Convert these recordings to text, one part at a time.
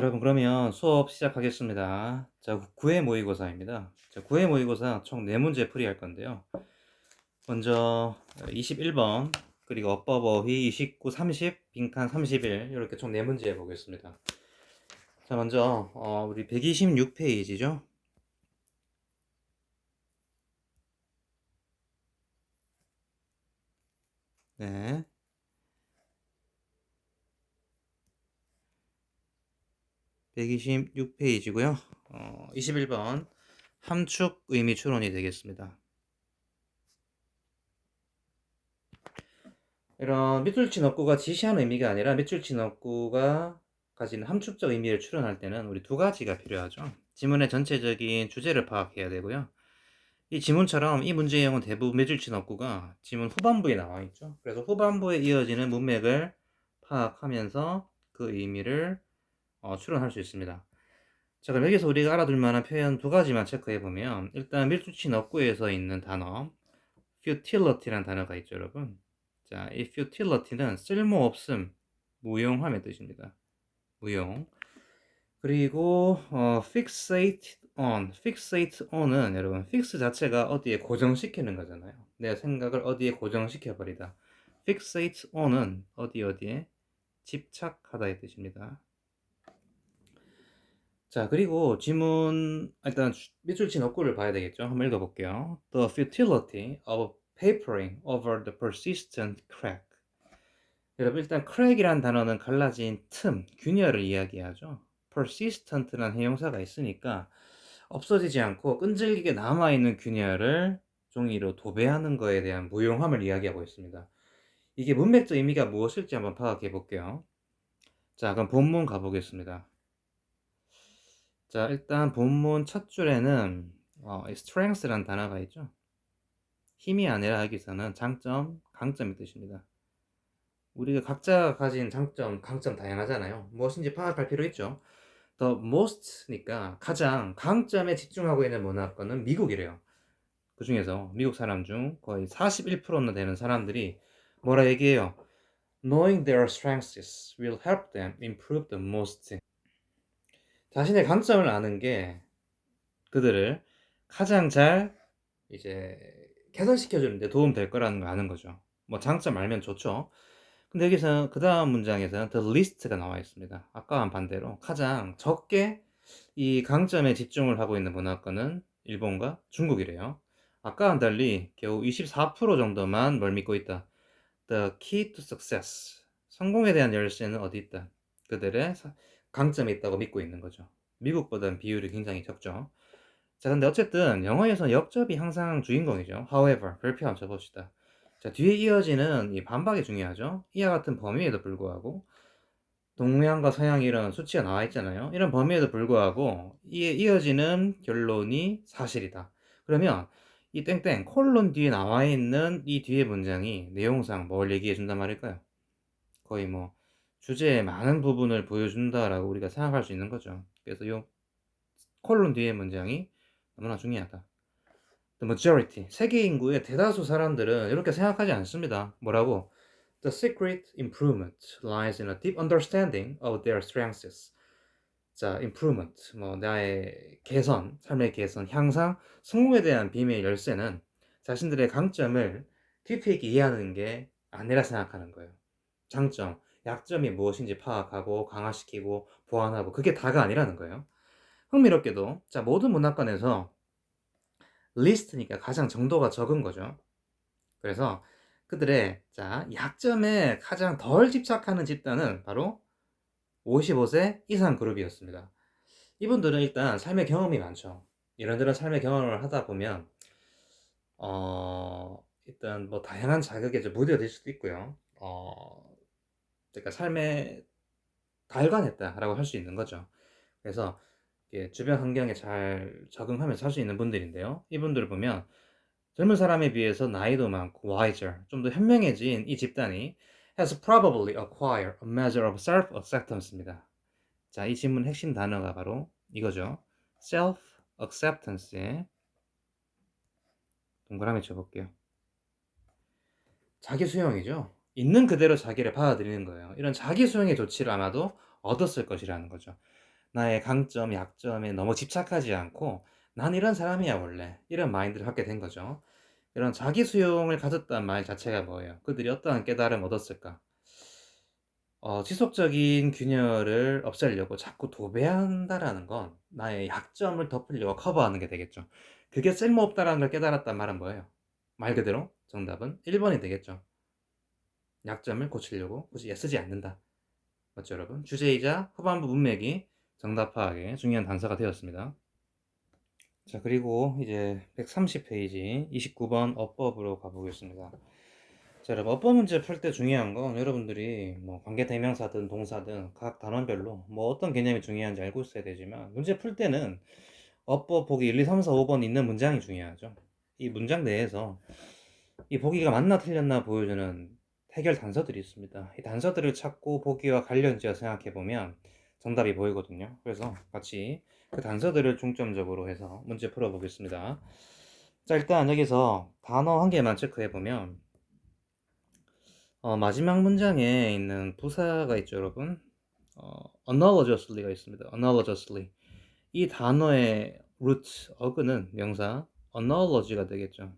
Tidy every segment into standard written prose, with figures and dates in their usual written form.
여러분, 그러면 수업 시작하겠습니다. 자, 9회 모의고사입니다. 자, 9회 모의고사 총 4문제 풀이할 건데요. 먼저 21번, 그리고 어법 어휘 29, 30, 빈칸 31 이렇게 총 4문제 해보겠습니다. 자, 먼저 우리 126페이지죠. 네. 126페이지고요. 21번 함축 의미 추론이 되겠습니다. 이런 밑줄친 어구가 지시하는 의미가 아니라 밑줄친 어구가 가진 함축적 의미를 추론할 때는 우리 두 가지가 필요하죠. 지문의 전체적인 주제를 파악해야 되고요. 이 지문처럼 이 문제형은 대부분 밑줄친 어구가 지문 후반부에 나와 있죠. 그래서 후반부에 이어지는 문맥을 파악하면서 그 의미를 추론할 수 있습니다. 자, 그럼 여기서 우리가 알아둘 만한 표현 두 가지만 체크해 보면, 일단 밀주치 넋구에서 있는 단어 futility라는 단어가 있죠, 여러분. 자, 이 futility는 쓸모없음, 무용함의 뜻입니다. 무용. 그리고 fixate on은 여러분 fix 자체가 어디에 고정시키는 거잖아요. 내 생각을 어디에 고정시켜 버리다. fixate on은 어디에 집착하다의 뜻입니다. 자, 그리고 지문 일단 밑줄친 어구를 봐야 되겠죠. 한번 읽어볼게요. The futility of papering over the persistent crack. 여러분, 일단 crack이란 단어는 갈라진 틈, 균열을 이야기하죠. persistent라는 형용사가 있으니까 없어지지 않고 끈질기게 남아있는 균열을 종이로 도배하는 거에 대한 무용함을 이야기하고 있습니다. 이게 문맥적 의미가 무엇일지 한번 파악해 볼게요. 자, 그럼 본문 가보겠습니다. 자, 일단 본문 첫 줄에는 strength라는 단어가 있죠. 힘이 아니라 여기서는 장점, 강점의 뜻입니다. 우리가 각자 가진 장점, 강점 다양하잖아요. 무엇인지 파악할 필요 있죠. The most니까 가장 강점에 집중하고 있는 문화권은 미국이래요. 그 중에서 미국 사람 중 거의 41%나 되는 사람들이 뭐라 얘기해요? Knowing their strengths will help them improve the most. 자신의 강점을 아는 게 그들을 가장 잘 이제 개선시켜 주는데 도움 될 거라는 걸 아는 거죠. 뭐 장점 알면 좋죠. 근데 여기서 그 다음 문장에서는 the least가 나와 있습니다. 아까와 반대로 가장 적게 이 강점에 집중을 하고 있는 문화권은 일본과 중국이래요. 아까와는 달리 겨우 24% 정도만 뭘 믿고 있다. The key to success. 성공에 대한 열쇠는 어디 있다. 그들의 강점이 있다고 믿고 있는 거죠. 미국보다는 비율이 굉장히 적죠. 자, 근데 어쨌든 영어에서 역접이 항상 주인공이죠. However, 별표 한번 쳐봅시다. 자, 뒤에 이어지는 이 반박이 중요하죠. 이와 같은 범위에도 불구하고 동양과 서양이 이런 수치가 나와 있잖아요. 이런 범위에도 불구하고 이에 이어지는 결론이 사실이다. 그러면 이 땡땡 콜론 뒤에 나와 있는 이 뒤에 문장이 내용상 뭘 얘기해 준단 말일까요? 거의 뭐 주제의 많은 부분을 보여준다라고 우리가 생각할 수 있는 거죠. 그래서 이 콜론 뒤에 문장이 너무나 중요하다. The majority, 세계 인구의 대다수 사람들은 이렇게 생각하지 않습니다. 뭐라고? The secret improvement lies in a deep understanding of their strengths. 자, improvement, 뭐 나의 개선, 삶의 개선, 향상, 성공에 대한 비밀 열쇠는 자신들의 강점을 깊이 있게 이해하는 게 아니라 생각하는 거예요. 장점, 약점이 무엇인지 파악하고 강화시키고 보완하고 그게 다가 아니라는 거예요. 흥미롭게도 자, 모든 문화권에서 리스트니까 가장 정도가 적은 거죠. 그래서 그들의 자, 약점에 가장 덜 집착하는 집단은 바로 55세 이상 그룹이었습니다. 이분들은 일단 삶의 경험이 많죠. 이런저런 삶의 경험을 하다 보면 일단 뭐 다양한 자극에 좀 무뎌질 수도 있고요. 그러니까 삶에 달관했다라고 할 수 있는 거죠. 그래서 주변 환경에 잘 적응하면서 살 수 있는 분들인데요. 이분들을 보면 젊은 사람에 비해서 나이도 많고 wiser, 좀 더 현명해진 이 집단이 has probably acquired a measure of self-acceptance입니다. 자, 이 질문 핵심 단어가 바로 이거죠. self-acceptance에 동그라미 쳐볼게요. 자기 수용이죠. 있는 그대로 자기를 받아들이는 거예요. 이런 자기 수용의 조치를 아마도 얻었을 것이라는 거죠. 나의 강점, 약점에 너무 집착하지 않고 '난 이런 사람이야 원래.' 이런 마인드를 갖게 된 거죠. 이런 자기 수용을 가졌다는 말 자체가 뭐예요? 그들이 어떠한 깨달음을 얻었을까? 지속적인 균열을 없애려고 자꾸 도배한다라는 건 나의 약점을 덮으려고 커버하는 게 되겠죠. 그게 쓸모없다라는 걸 깨달았단 말은 뭐예요? 말 그대로 정답은 1 번이 되겠죠. 약점을 고치려고 굳이 애쓰지 않는다. 맞죠 여러분? 주제이자 후반부 문맥이 정답 파악에 중요한 단서가 되었습니다. 자 그리고 이제 130 페이지 29번 어법으로 가보겠습니다. 자 여러분 어법 문제 풀 때 중요한 건 여러분들이 뭐 관계대명사든 동사든 각 단원별로 뭐 어떤 개념이 중요한지 알고 있어야 되지만 문제 풀 때는 어법 보기 1, 2, 3, 4, 5번 있는 문장이 중요하죠. 이 문장 내에서 이 보기가 맞나 틀렸나 보여주는 해결 단서들이 있습니다. 이 단서들을 찾고 보기와 관련지어 생각해 보면 정답이 보이거든요. 그래서 같이 그 단서들을 중점적으로 해서 문제 풀어 보겠습니다. 자 일단 여기서 단어 한 개만 체크해 보면 마지막 문장에 있는 부사가 있죠 여러분. analogously가 있습니다. analogously. 이 단어의 root, 어근은 명사 analogy가 되겠죠.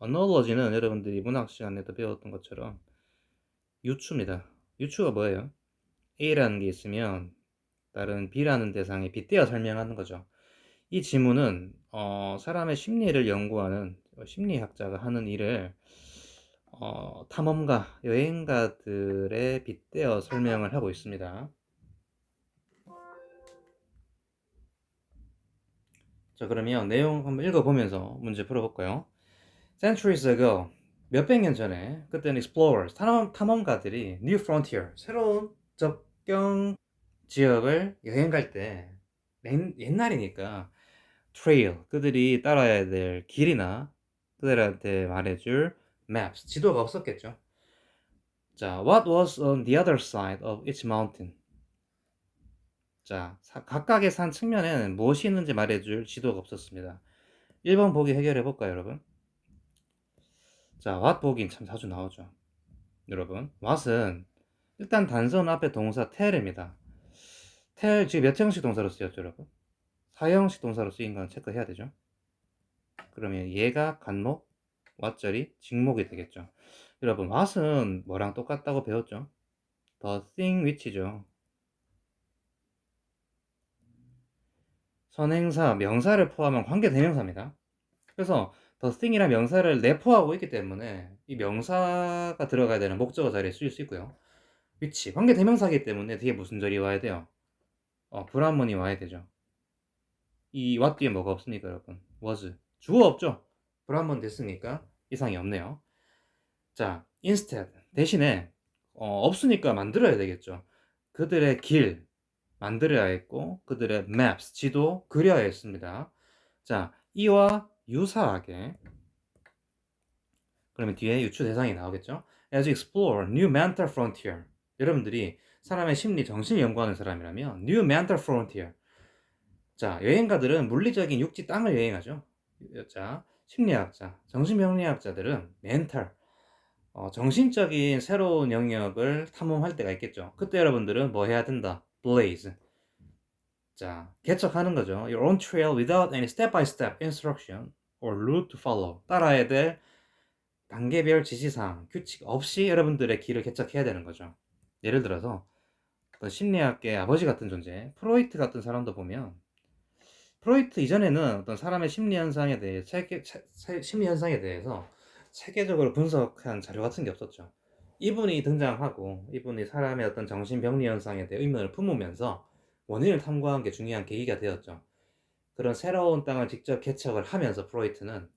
analogy는 여러분들이 문학 시간에도 배웠던 것처럼 유추입니다. 유추가 뭐예요? A라는 게 있으면 다른 B라는 대상에 빗대어 설명하는 거죠. 이 지문은 사람의 심리를 연구하는 심리학자가 하는 일을 탐험가, 여행가들에 빗대어 설명을 하고 있습니다. 자, 그러면 내용 한번 읽어보면서 문제 풀어볼까요? Centuries ago, 몇백 년 전에, 그때는 explorers, 탐험가들이 new frontier, 새로운 접경 지역을 여행 갈 때, 옛날이니까 trail, 그들이 따라야 될 길이나 그들한테 말해줄 maps, 지도가 없었겠죠. 자, what was on the other side of each mountain? 자, 각각의 산 측면에는 무엇이 있는지 말해줄 지도가 없었습니다. 1번 보기 해결해 볼까요, 여러분? 자, what 보긴 참 자주 나오죠. 여러분, what은 일단 단선 앞에 동사 tell입니다. tell 지금 몇 형식 동사로 쓰였죠, 여러분? 4형식 동사로 쓰인 건 체크해야 되죠. 그러면 얘가 간목, what절이 직목이 되겠죠. 여러분, what은 뭐랑 똑같다고 배웠죠? the thing which죠. 선행사, 명사를 포함한 관계대명사입니다. 그래서 the thing이란 명사를 내포하고 있기 때문에 이 명사가 들어가야 되는 목적어 자리에 쓰일 수 있고요. which, 관계대명사이기 때문에 뒤에 무슨 절이 와야 돼요? 불한문이 와야 되죠. 이 what 뒤에 뭐가 없습니까, 여러분? was. 주어 없죠? 불한문 됐으니까 이상이 없네요. 자, instead. 대신에, 없으니까 만들어야 되겠죠. 그들의 길, 만들어야 했고, 그들의 maps, 지도 그려야 했습니다. 자, 이와 유사하게, 그러면 뒤에 유추 대상이 나오겠죠? As you explore new mental frontier. 여러분들이 사람의 심리, 정신을 연구하는 사람이라면, new mental frontier. 자, 여행가들은 물리적인 육지 땅을 여행하죠. 자, 심리학자, 정신병리학자들은 멘탈, 정신적인 새로운 영역을 탐험할 때가 있겠죠. 그때 여러분들은 뭐 해야 된다? blaze. 자, 개척하는 거죠. Your own trail without any step-by-step instruction or route to follow. 따라야 될 단계별 지시사항, 규칙 없이 여러분들의 길을 개척해야 되는 거죠. 예를 들어서 어떤 심리학계 아버지 같은 존재, 프로이트 같은 사람도 보면 프로이트 이전에는 어떤 사람의 심리 현상에 대해 심리 현상에 대해서 체계적으로 분석한 자료 같은 게 없었죠. 이분이 등장하고 이분이 사람의 어떤 정신병리 현상에 대해 의문을 품으면서 원인을 탐구한 게 중요한 계기가 되었죠. 그런 새로운 땅을 직접 개척을 하면서 프로이트는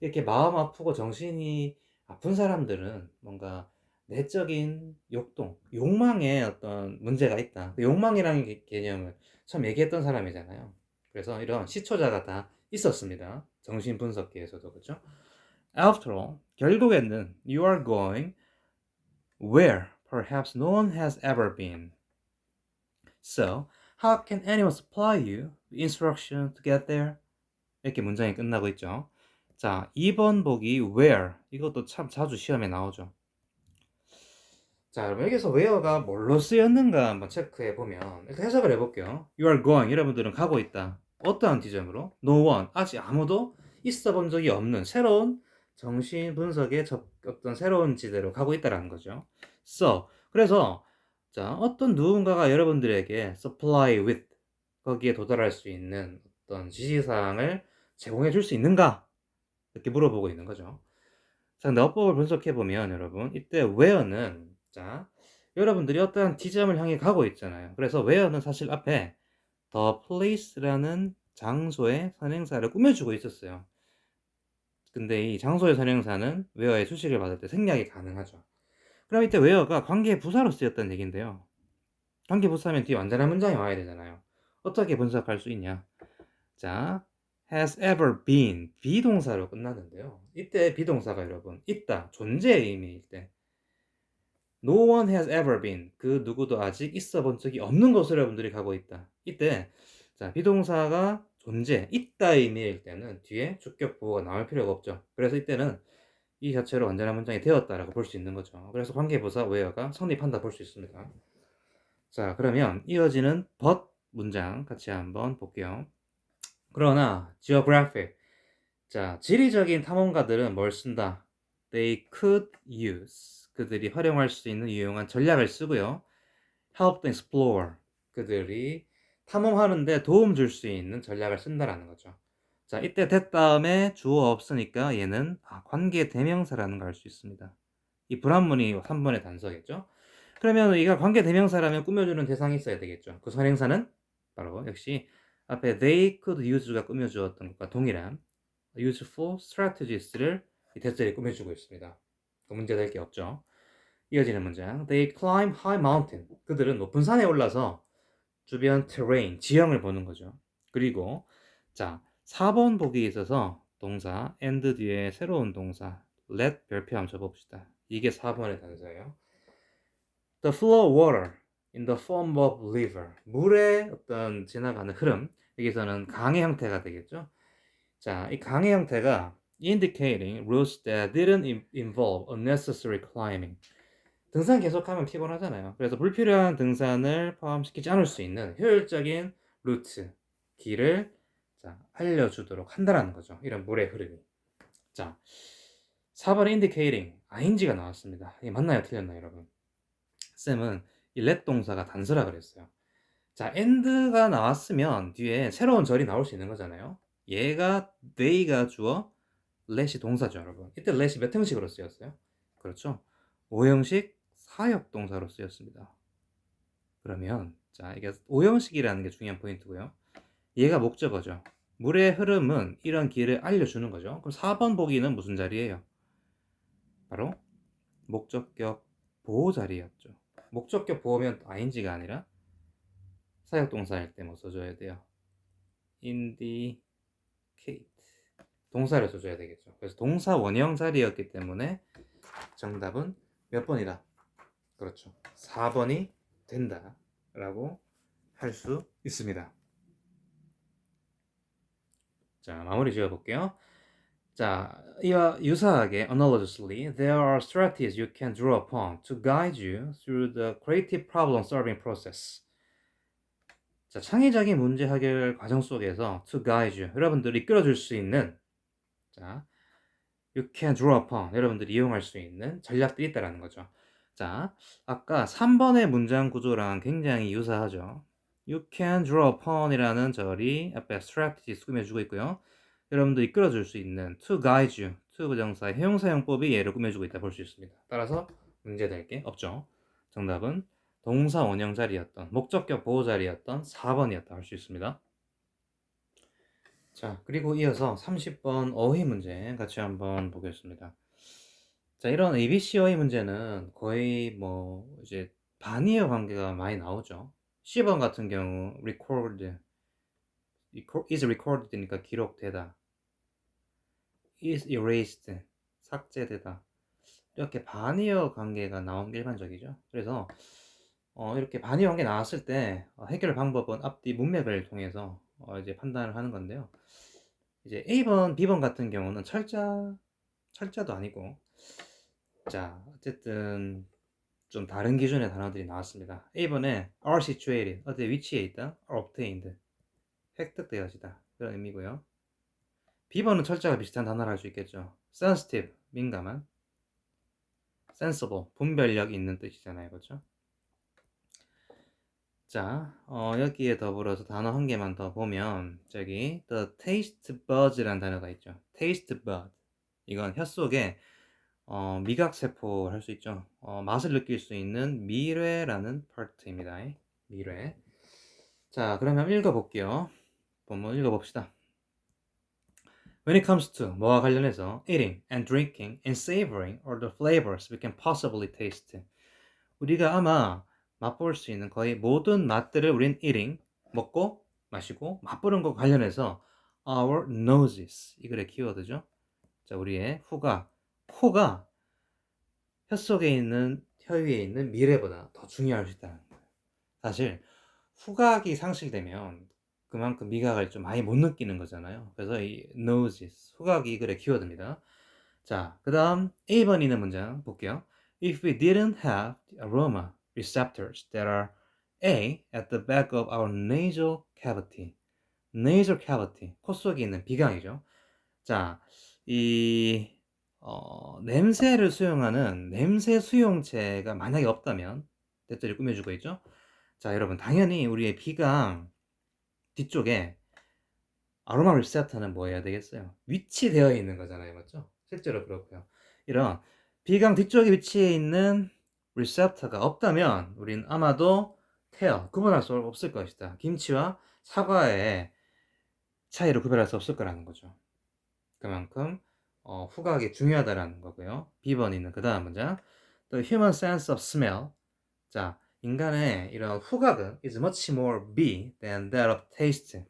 이렇게 마음 아프고 정신이 아픈 사람들은 뭔가 내적인 욕동, 욕망에 어떤 문제가 있다. 그 욕망이라는 개념을 처음 얘기했던 사람이잖아요. 그래서 이런 시초자가 다 있었습니다. 정신분석계에서도 그렇죠. After all, 결국에는 you are going where perhaps no one has ever been. So, how can anyone supply you the instruction to get there? 이렇게 문장이 끝나고 있죠. 자, 2번 보기 where 이것도 참 자주 시험에 나오죠. 자, 여러분 여기서 where가 뭘로 쓰였는가 한번 체크해 보면 일단 해석을 해볼게요. You are going. 여러분들은 가고 있다. 어떠한 지점으로? No one. 아직 아무도 있어 본 적이 없는 새로운 정신 분석의 어떤 새로운 지대로 가고 있다라는 거죠. So, 그래서 자, 어떤 누군가가 여러분들에게 supply with 거기에 도달할 수 있는 어떤 지시사항을 제공해 줄 수 있는가? 이렇게 물어보고 있는 거죠. 자, 근데 어법을 분석해 보면 여러분 이때 where는 자, 여러분들이 어떠한 지점을 향해 가고 있잖아요. 그래서 where는 사실 앞에 the place라는 장소의 선행사를 꾸며주고 있었어요. 근데 이 장소의 선행사는 where의 수식을 받을 때 생략이 가능하죠. 그럼 이때 where가 관계 부사로 쓰였다는 얘긴데요. 관계 부사면 뒤에 완전한 문장이 와야 되잖아요. 어떻게 분석할 수 있냐? 자, has ever been 비동사로 끝나는데요. 이때 비동사가 여러분 있다, 존재의 의미일 때 No one has ever been 그 누구도 아직 있어 본 적이 없는 곳으로 여러분들이 가고 있다. 이때 자, 비동사가 존재, 있다의 의미일 때는 뒤에 주격 보호가 나올 필요가 없죠. 그래서 이때는 이 자체로 완전한 문장이 되었다라고 볼 수 있는 거죠. 그래서 관계부사 where가 성립한다 볼 수 있습니다. 자, 그러면 이어지는 but 문장 같이 한번 볼게요. 그러나 geographic 자, 지리적인 탐험가들은 뭘 쓴다? They could use 그들이 활용할 수 있는 유용한 전략을 쓰고요. Help them explore 그들이 탐험하는데 도움 줄 수 있는 전략을 쓴다라는 거죠. 자, 이때 that 다음에 주어 없으니까 얘는 관계 대명사라는 걸 알 수 있습니다. 이 불합문이 3번의 단서겠죠. 그러면 이가 관계 대명사라면 꾸며주는 대상이 있어야 되겠죠. 그 선행사는 바로 역시 앞에 they could use가 꾸며주었던 것과 동일한 useful strategies를 이 대절에 꾸며주고 있습니다. 문제될 게 없죠. 이어지는 문장. They climb high mountain. 그들은 높은 산에 올라서 주변 terrain, 지형을 보는 거죠. 그리고 자, 4번 보기에 있어서 동사 and 뒤에 새로운 동사 let 별표 한번 줘봅시다. 이게 4번의 단서예요. The flow of water in the form of river. 물의 어떤 지나가는 흐름. 여기서는 강의 형태가 되겠죠. 자, 이 강의 형태가 indicating routes that didn't involve unnecessary climbing. 등산 계속하면 피곤하잖아요. 그래서 불필요한 등산을 포함시키지 않을 수 있는 효율적인 루트, 길을 자, 알려주도록 한다라는 거죠. 이런 물의 흐름이. 자, 4번에 indicating, ing가 나왔습니다. 이게 맞나요? 틀렸나요, 여러분? 쌤은 이 let 동사가 단서라 그랬어요. 자, and가 나왔으면 뒤에 새로운 절이 나올 수 있는 거잖아요. 얘가 they가 주어, let이 동사죠, 여러분. 이때 let이 몇 형식으로 쓰였어요? 그렇죠. 5형식 사역 동사로 쓰였습니다. 그러면 자, 이게 5형식이라는 게 중요한 포인트고요. 얘가 목적어죠. 물의 흐름은 이런 길을 알려주는 거죠. 그럼 4번 보기는 무슨 자리예요? 바로 목적격 보호 자리였죠. 목적격 보호면 ing가 아니라 사역 동사일 때 뭐 써줘야 돼요? indicate 동사를 써줘야 되겠죠. 그래서 동사 원형 자리였기 때문에 정답은 몇 번이다? 그렇죠. 4번이 된다 라고 할 수 있습니다. 자, 마무리 지어 볼게요. 자, 이와 유사하게 analogously, there are strategies you can draw upon to guide you through the creative problem solving process. 자, 창의적인 문제 해결 과정 속에서 to guide you, 여러분들이 이끌어줄 수 있는 자, you can draw upon, 여러분들이 이용할 수 있는 전략들이 있다라는 거죠. 자, 아까 3번의 문장 구조랑 굉장히 유사하죠. You can draw upon이라는 절이 앞에 strategies 꾸며주고 있고요. 여러분들 이끌어줄 수 있는 to guide you, to 부정사의 형용사용법이 얘를 꾸며주고 있다 볼 수 있습니다. 따라서 문제될 게 없죠. 정답은 동사 원형 자리였던 목적격 보호 자리였던 4번이었다 할 수 있습니다. 자, 그리고 이어서 30번 어휘 문제 같이 한번 보겠습니다. 자, 이런 ABC 어휘 문제는 거의 뭐 이제 반의어 관계가 많이 나오죠. C번 같은 경우 record, is recorded니까 기록되다, is erased, 삭제되다. 이렇게 반의어 관계가 나온 게 일반적이죠. 그래서 이렇게 반의어 관계 나왔을 때 해결 방법은 앞뒤 문맥을 통해서 이제 판단을 하는 건데요. 이제 A번, B번 같은 경우는 철자도 아니고 자, 어쨌든 좀 다른 기준의 단어들이 나왔습니다. A번에 are situated, 어디에 위치해 있다, are obtained, 획득되어지다 그런 의미고요. B번은 철자가 비슷한 단어를 할 수 있겠죠. sensitive, 민감한, sensible, 분별력 있는 뜻이잖아요. 그렇죠? 자, 여기에 더불어서 단어 한 개만 더 보면 저기 the taste buds라는 단어가 있죠. taste bud. 이건 혀 속에 미각 세포 할 수 있죠. 맛을 느낄 수 있는 미뢰라는 파트입니다. 미뢰. 자, 그러면 읽어볼게요. 한번 읽어봅시다. When it comes to 뭐와 관련해서 eating and drinking and savoring are the flavors we can possibly taste. 우리가 아마 맛볼 수 있는 거의 모든 맛들을 우린 eating, 먹고 마시고 맛보는 것 관련해서 our noses, 이 글의 키워드죠. 자, 우리의 후각, 코가 혀 속에 있는, 혀 위에 있는 미래보다 더 중요할 수 있다는 거예요. 사실 후각이 상실되면 그만큼 미각을 좀 많이 못 느끼는 거잖아요. 그래서 이 noses, 후각이 이 글의 키워드입니다. 자, 그 다음 A번 있는 문장 볼게요. If we didn't have the aroma receptors that are A at the back of our nasal cavity. nasal cavity, 코 속에 있는 비강이죠. 자, 이 냄새를 수용하는 냄새 수용체가 만약에 없다면 대자리 꾸며주고 있죠. 자, 여러분 당연히 우리의 비강 뒤쪽에 아로마 리셉터는 뭐 해야 되겠어요? 위치되어 있는 거잖아요. 맞죠? 실제로 그렇고요. 이런 비강 뒤쪽에 위치해 있는 리셉터가 없다면 우린 아마도 구분할 수 없을 것이다. 김치와 사과의 차이를 구별할 수 없을 거라는 거죠. 그만큼 후각이 중요하다라는 거고요. B번에 있는 그 다음 문장. The human sense of smell. 자, 인간의 이런 후각은 is much more B than that of taste.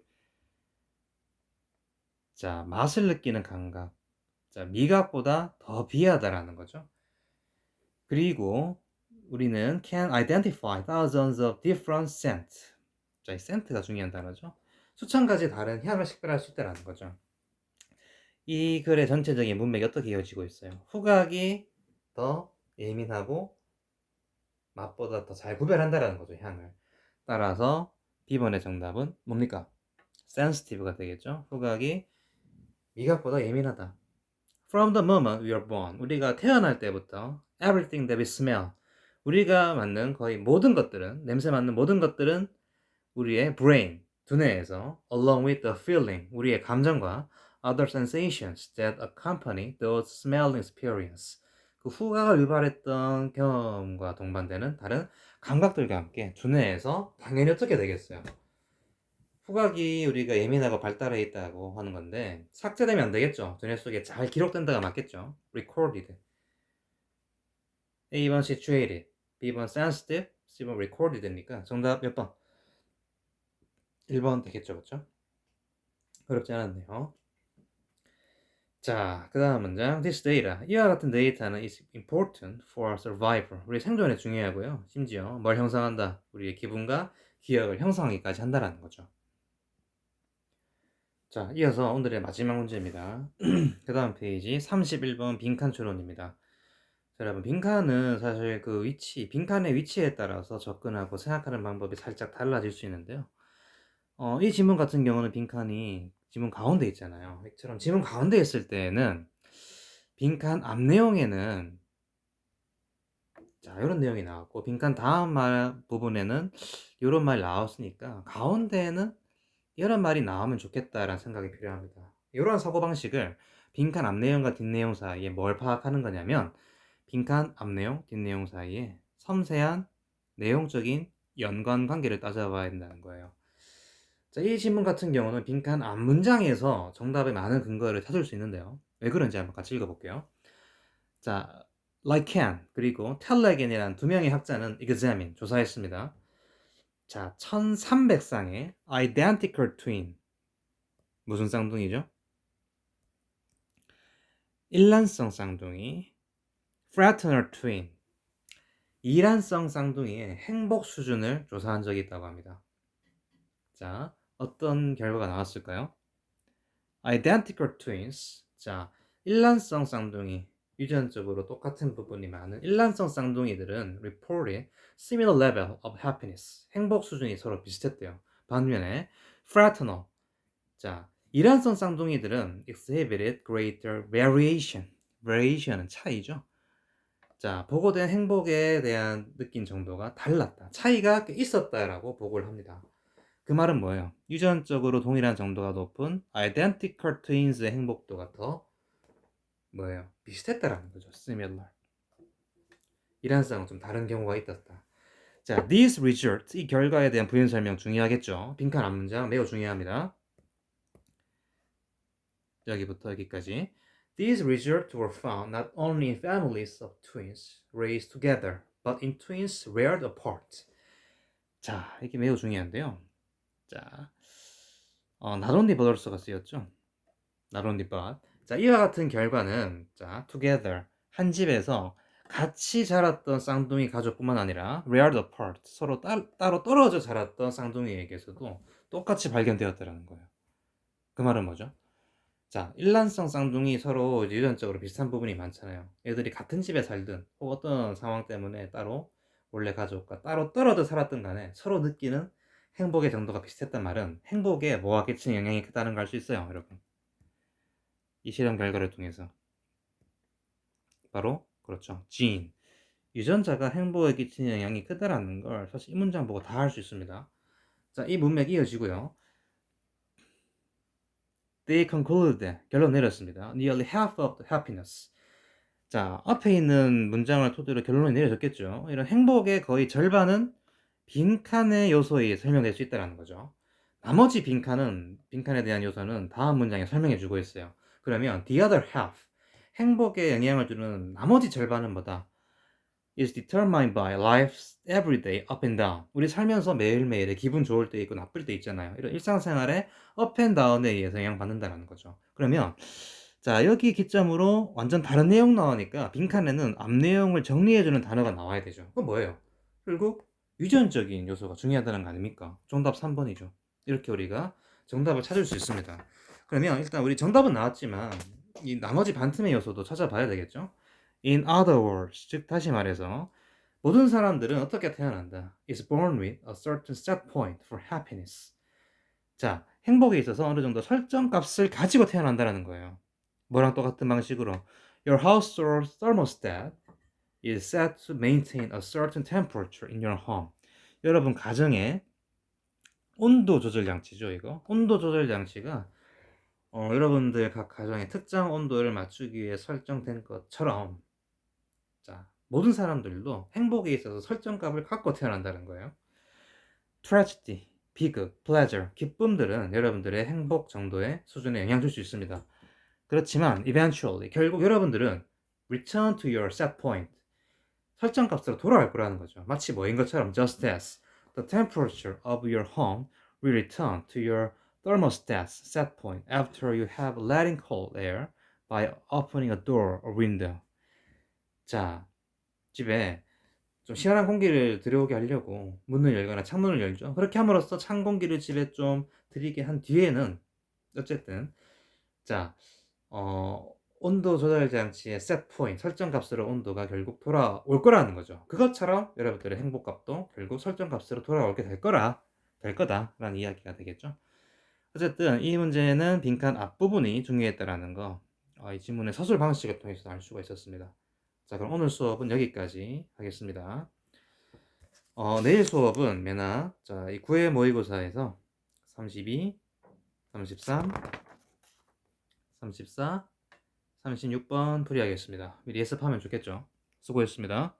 자, 맛을 느끼는 감각. 자, 미각보다 더 비하다라는 거죠. 그리고 우리는 can identify thousands of different scents. 자, 이 scent가 중요한 단어죠. 수천 가지 다른 향을 식별할 수 있다라는 거죠. 이 글의 전체적인 문맥이 어떻게 이어지고 있어요? 후각이 더 예민하고 맛보다 더 잘 구별한다라는 거죠, 향을. 따라서 B번의 정답은 뭡니까? sensitive가 되겠죠. 후각이 미각보다 예민하다. From the moment we are born, 우리가 태어날 때부터 everything that we smell, 우리가 맡는 거의 모든 것들은, 냄새 맡는 모든 것들은 우리의 brain, 두뇌에서 along with the feeling, 우리의 감정과 other sensations that accompany those smelling experience, 그 후각을 유발했던 경험과 동반되는 다른 감각들과 함께 두뇌에서 당연히 어떻게 되겠어요? 후각이 우리가 예민하고 발달해 있다고 하는 건데 삭제되면 안 되겠죠. 두뇌 속에 잘 기록된다가 맞겠죠. recorded. A번 situated, B번 sensitive, C번 recorded니까 정답 몇 번? 1번 되겠죠. 그렇죠? 어렵지 않았네요. 자, 그 다음 문장. This data, 이와 같은 데이터는 is important for survival. 우리 생존에 중요하고요. 심지어 뭘 형성한다? 우리의 기분과 기억을 형성하기까지 한다라는 거죠. 자, 이어서 오늘의 마지막 문제입니다. 그 다음 페이지 31번 빈칸 추론입니다. 자, 여러분, 빈칸은 사실 그 위치, 빈칸의 위치에 따라서 접근하고 생각하는 방법이 살짝 달라질 수 있는데요. 이 지문 같은 경우는 빈칸이 지문 가운데 있잖아요. 이처럼 지문 가운데 있을 때는 빈칸 앞 내용에는 자, 이런 내용이 나왔고 빈칸 다음 말 부분에는 이런 말이 나왔으니까 가운데에는 이런 말이 나오면 좋겠다라는 생각이 필요합니다. 이런 사고방식을 빈칸 앞내용과 뒷내용 사이에 뭘 파악하는 거냐면 빈칸 앞내용, 뒷내용 사이에 섬세한 내용적인 연관관계를 따져봐야 된다는 거예요. 자, 이 질문 같은 경우는 빈칸 앞문장에서 정답의 많은 근거를 찾을 수 있는데요. 왜 그런지 한번 같이 읽어볼게요. 자, Lycan 그리고 텔레겐이라는 두 명의 학자는 examine, 조사했습니다. 자, 1300쌍의 identical twin, 무슨 쌍둥이죠? 일란성 쌍둥이, fraternal twin, 이란성 쌍둥이의 행복 수준을 조사한 적이 있다고 합니다. 자, 어떤 결과가 나왔을까요? identical twins, 자, 일란성 쌍둥이, 유전적으로 똑같은 부분이 많은 일란성 쌍둥이들은 reported similar level of happiness. 행복 수준이 서로 비슷했대요. 반면에 fraternal, 자, 이란성 쌍둥이들은 exhibited greater variation. variation은 차이죠. 자, 보고된 행복에 대한 느낀 정도가 달랐다. 차이가 꽤 있었다라고 보고를 합니다. 그 말은 뭐예요? 유전적으로 동일한 정도가 높은 identical twins의 행복도가 더 뭐예요? 비슷했다라는 거죠. similar. 이란성은 좀 다른 경우가 있었다. 자, these results, 이 결과에 대한 부연 설명 중요하겠죠. 빈칸 앞문장 매우 중요합니다. 여기부터 여기까지. These results were found not only in families of twins raised together, but in twins reared apart. 자, 이게 매우 중요한데요. 자, not only but가 쓰였죠. not only but. 자, 이와 같은 결과는 자, together, 한 집에서 같이 자랐던 쌍둥이 가족뿐만 아니라 reared apart, 서로 따로 떨어져 자랐던 쌍둥이에게서도 똑같이 발견되었다는 거예요. 그 말은 뭐죠? 자, 일란성 쌍둥이 서로 유전적으로 비슷한 부분이 많잖아요. 애들이 같은 집에 살든 혹 어떤 상황 때문에 따로 원래 가족과 따로 떨어져 살았든 간에 서로 느끼는 행복의 정도가 비슷했단 말은 행복에 뭐가 끼치는 영향이 크다는 걸 알 수 있어요, 여러분. 이 실험 결과를 통해서. 바로 그렇죠. 진. 유전자가 행복에 끼치는 영향이 크다라는 걸 사실 이 문장 보고 다 알 수 있습니다. 자, 이 문맥 이어지고요. They concluded, 결론 내렸습니다. Nearly half of the happiness. 자, 앞에 있는 문장을 토대로 결론이 내려졌겠죠. 이런 행복의 거의 절반은 빈칸의 요소에 의해 설명될 수 있다는 거죠. 나머지 빈칸에 대한 요소는 다음 문장에 설명해 주고 있어요. 그러면 the other half, 행복에 영향을 주는 나머지 절반은 뭐다? is determined by life's everyday up and down. 우리 살면서 매일매일에 기분 좋을 때 있고 나쁠 때 있잖아요. 이런 일상생활의 up and down에 의해서 영향받는다는 거죠. 그러면 자, 여기 기점으로 완전 다른 내용 나오니까 빈칸에는 앞 내용을 정리해주는 단어가 나와야 되죠. 그건 뭐예요? 결국 유전적인 요소가 중요하다는 거 아닙니까? 정답 3번이죠. 이렇게 우리가 정답을 찾을 수 있습니다. 그러면 일단 우리 정답은 나왔지만 이 나머지 반틈의 요소도 찾아봐야 되겠죠? In other words, 즉 다시 말해서 모든 사람들은 어떻게 태어난다? is born with a certain set point for happiness. 자, 행복에 있어서 어느 정도 설정 값을 가지고 태어난다는 거예요. 뭐랑 똑같은 방식으로 Your household thermostat is set to maintain a certain temperature in your home. 여러분 가정에 온도 조절 장치죠, 이거. 온도 조절 장치가 여러분들 각 가정의 특정 온도를 맞추기 위해 설정된 것처럼 자, 모든 사람들도 행복에 있어서 설정값을 갖고 태어난다는 거예요. Tragedy, 비극, pleasure, 기쁨들은 여러분들의 행복 정도의 수준에 영향 줄 수 있습니다. 그렇지만 eventually, 결국 여러분들은 return to your set point, 설정값으로 돌아갈 거라는 거죠. 마치 뭐인 것처럼 just as the temperature of your home will return to your thermostat's set point after you have let in cold air by opening a door or window. 자, 집에 좀 시원한 공기를 들여오게 하려고 문을 열거나 창문을 열죠. 그렇게 함으로써 찬 공기를 집에 좀 들이게 한 뒤에는 어쨌든 자, 온도 조절 장치의 set point, 설정 값으로 온도가 결국 돌아올 거라는 거죠. 그것처럼 여러분들의 행복값도 결국 설정 값으로 돌아오게 될 거다라는 이야기가 되겠죠. 어쨌든 이 문제는 빈칸 앞부분이 중요했다라는 거, 이 지문의 서술 방식을 통해서 알 수가 있었습니다. 자, 그럼 오늘 수업은 여기까지 하겠습니다. 내일 수업은 매나 자, 이 9회 모의고사에서 32, 33, 34, 36번 풀이하겠습니다. 미리 예습하면 좋겠죠. 수고했습니다.